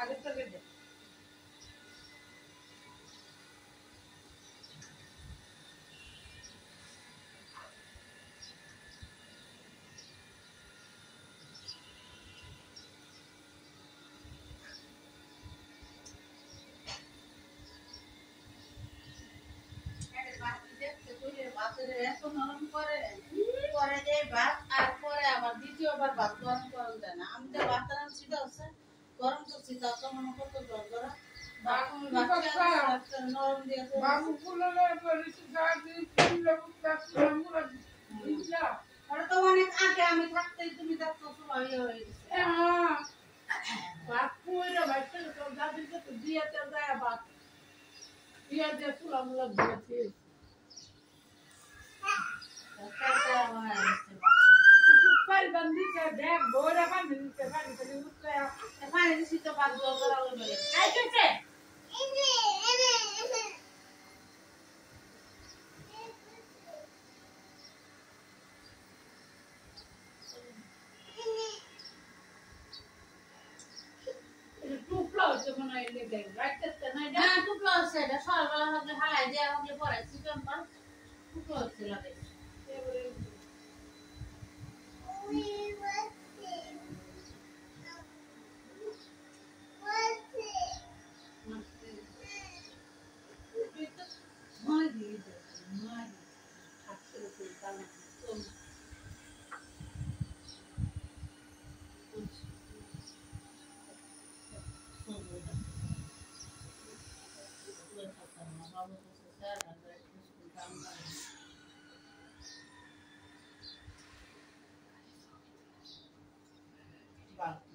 আগে থেকে দে এত নরম করে পরে যে ভাত আর পরে আবার দ্বিতীয়বার ভাত গরম গরম দেয় না আমি তো ভাত রান্না হচ্ছে গরম করছি তা তো মনে কত জল করা নরম দিয়েছে বাবু ফুললে পরিচি গাড়ি ফুললে কাছে আমরা বুঝলা ওটা তো অনেক আগে আমি থাকতেই তুমি দেখছো সবাই হয়ে গেছে হ্যাঁ বাপু এরা বাইতে তো দাদিকে তো দিয়েতে যায় বাপ দিয়া দিয়ে ফুলামুলা দিয়েছে পাই বন্দিতে দেখ গোরা বান্ধি দিতে পারি তাহলে উঠতে পানি দিছি তো ভাত জল করা হলো আইতেছে টুকলা হচ্ছে মনে হয় লেগে রাখতে না না টুকলো আছে এটা সকালবেলা হলে হালাই দেওয়া হলে পরে চিকেন পাল টুকলো হচ্ছে লাগে Vale.